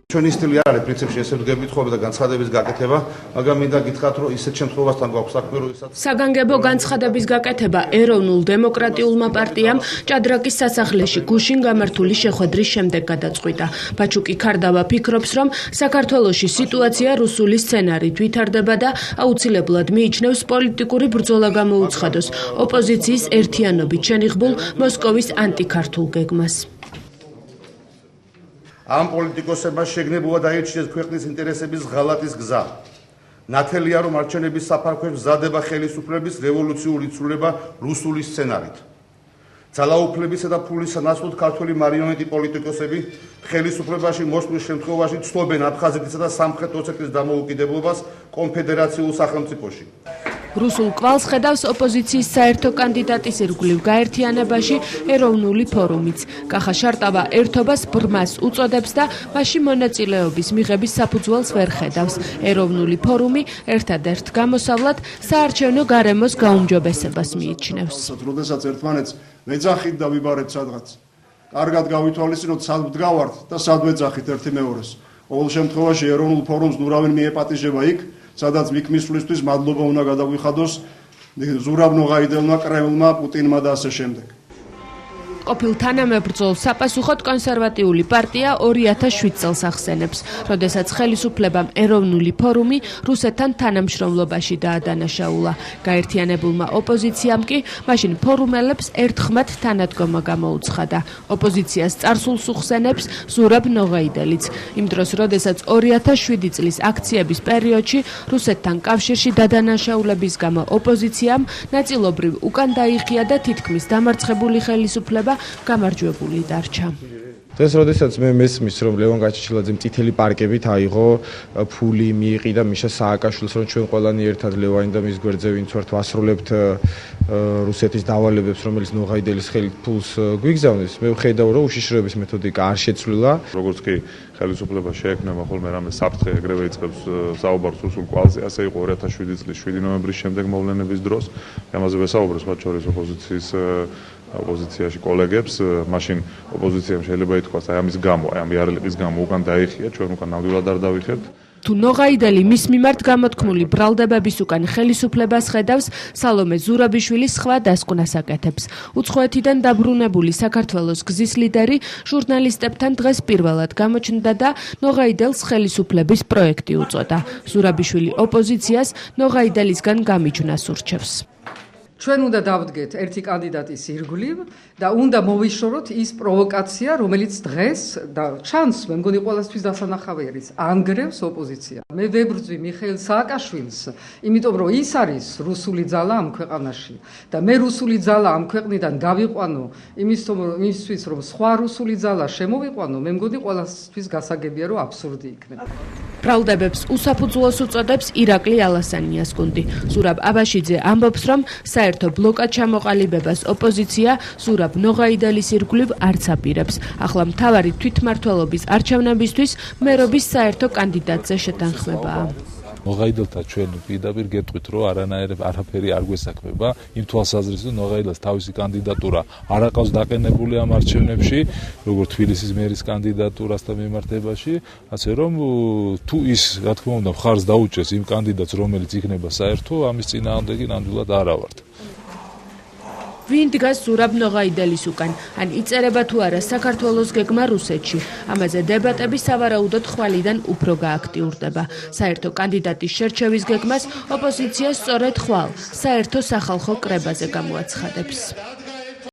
ჩვენი სტილი არის პრინციპში ესე ვდგებით ხოლმე და განცხადების გაკეთება, მაგრამ მინდა გითხრათ, რომ ისეთ შემთხვევასთან გვაქვს საქმე, როდესაც საგანგებო განცხადების გაკეთება ეროვნულ დემოკრატიულმა პარტიამ ჭადრაკის სასახლეში გუშინ გამართული შეხვედრის შემდეგ გადაწყვიტა. ბაჩუკი ქარდავა ფიქრობს, რომ საქართველოში სიტუაცია რუსული სცენარით ვითარდება და აუცილებლად მიიჩნევს პოლიტიკური ბრძოლა გამოუცხადოს ოპოზიციის ერთიანობით შენიღბულ მოსკოვის ანტიქართულ გეგმას. ამ პოლიტიკოსებმა შეგნებულად აირჩიეს ქვეყნის ინტერესების ღალატის გზა. ნათელია, რომ არჩევნების საფარქვეში მზადება ხელისუფლების რევოლუციური ცვლილება რუსული სცენარით. ძალაუფლებისა და ფულის ნაცვლად ქართველი მარიონეტი პოლიტიკოსები ხელისუფლებაში მოსვლის შემთხვევაში ცდილობენ აფხაზეთისა და სამხრეთ ოსეთის დამოუკიდებლობას კონფედერაციულ სახელმწიფოში. რუსულ კვალს ხედავს ოპოზიციის საერთო კანდიდატის ირგვლივ გაერთიანებაში ეროვნული ფორუმიც. კახა შარტავა ერთობას ბრმას უწოდებს და მასში მონაწილეობის მიღების საფუძველს ვერ ხედავს. ეროვნული ფორუმი ერთადერთ გამოსავლად საარჩევნო გარემოს გაუმჯობესებას მიიჩნევს. როდესაც ერთმანეთს ვეძახით და ვიბარებთ სადღაც. კარგად გავითვალისწინოთ, სად ვდგავართ და სად ვეძახით ერთი მეორეს. ყოველ შემთხვევაში ეროვნულ ფორუმს ნურავენ მიეპატიჟება იქ, სადაც იქ მისვლისთვის მადლობა უნდა გადაგვიხადოს ზურაბ ნოღაიდელმა, კრემლმა, პუტინმა და ასე შემდეგ. ყოფილ თანამებრძოლს საპასუხოდ კონსერვატიული პარტია 2007 წელს ახსენებს, როდესაც ხელისუფლებამ ეროვნული ფორუმი რუსეთთან თანამშრომლობაში დაადანაშაულა. გაერთიანებულმა ოპოზიციამ კი მაშინ ფორუმელებს ერთხმად თანადგომა გამოუცხადა. ოპოზიციას წარსულს უხსენებს ზურაბ ნოღაიდელიც. იმ დროს, როდესაც 2007 წლის აქციების პერიოდში რუსეთთან კავშირში დადანაშაულების გამო ოპოზიციამ ნაწილობრივ უკან დაიხია და თითქმის დამარცხებული ხელისუფლება გამარჯვებული დარჩა. დღეს როდესაც მე მესმის, რომ ლევან გაჩიჩილაძემ წითელი პარკებით აიღო ფული, მიიყიდა მიშა სააკაშვილს, რომ ჩვენ ყველანი ერთად ლევანი და მის გვერდზე ვინც ვართ ვასრულებთ რუსეთის დავალებებს, რომელიც ნოღაიდელის ხელით ფულს გვიგზავნის, მე ვხედავ, რომ უშიშროების მეთოდიკა არ შეცვლილა. როგორც კი ხელისუფლება შეექმნება ხოლმე რამე საფრთხე ეგრევე იწყებს საუბარს რუსულ კვალზე, ასე იყო 2007 წლის 7 ნოემბრის შემდეგ მოვლენების დროს. ამაზე ვესაუბრეს მათ შორის ოპოზიციაში კოლეგებს, მაშინ ოპოზიციამ შეიძლება ითქვას, აი ამის გამო, აი ამ იარლების გამო უკან დაიხია, ჩვენ უკან ნამდვილად არ დავიხერთ. თუ ნოღაიდელი მის მიმართ გამოთქმული ბრალდებების უკან ხელისუფლებას ხედავს, სალომე ზურაბიშვილის სხვა დასკვნას აკეთებს. უცხოეთიდან დაბრუნებული საქართველოს გზის ლიდერი ჟურნალისტებთან დღეს პირველად გამოჩნდა და ნოღაიდელს ხელისუფლების პროექტი უწოდა. ზურაბიშვილი ოპოზიციას ნოღაიდელისგან გამიჯვნას ურჩევს. ჩვენ უნდა დავდგეთ ერთი კანდიდატის ირგვლივ და უნდა მოვიშოროთ ის პროვოკაცია, რომელიც დღეს და ჩანს, მე მგონი ყველასთვის დასანახავი არის, ანგრევს ოპოზიცია. მე ვებრძვი მიხეილ სააკაშვილს, იმიტომ რომ ის არის რუსული ძალა ამ ქვეყანაში და მე რუსული ძალა ამ ქვეყნიდან გავიყვანო იმისთვის, რომ სხვა რუსული ძალა შემოვიყვანო, მე მგონი ყველასთვის გასაგებია, რომ აბსურდი იქნება. ბრალდებებს უსაფუძვლოს უწოდებს ირაკლი ალასანიას გუნდი. ზურაბ აბაშიძე ამბობს, რომ საერთო ბლოკად ჩამოყალიბებას ოპოზიცია ზურაბ ნოღაიდელის ირგვლივ არც აპირებს. ახლა მთავარი თვითმმართველობის არჩევნებისთვის მერობის საერთო კანდიდატზე შეთანხმებაა. ნოღაიდელთან ჩვენ პირდაპირ გეტყვით, რომ არაფერი არ გვესაქმება, იმ თვალსაზრისით, რომ ნოღაიდელს თავისი კანდიდატურა არ აყავს დაყენებული ამ არჩევნებში, როგორც თბილისის მერის კანდიდატურასთან მიმართებაში, ასე რომ თუ ის, რა თქმა უნდა, მხარს დაუჭერს იმ კანდიდატს, რომელიც იქნება საერთო, ამის წინააღმდეგი ნამდვილად არა ვართ. ვინ დგას ზურაბ ნოღაიდელის უკან? ან იწერება თუ არა საქართველოს გეგმა რუსეთში? ამაზე დებატები სავარაუდოდ ხვალიდან უფრო გააქტიურდება. საერთო კანდიდატის შერჩევის გეგმას ოპოზიცია სწორედ ხვალ საერთო სახალხო კრებაზე გამოაცხადებს.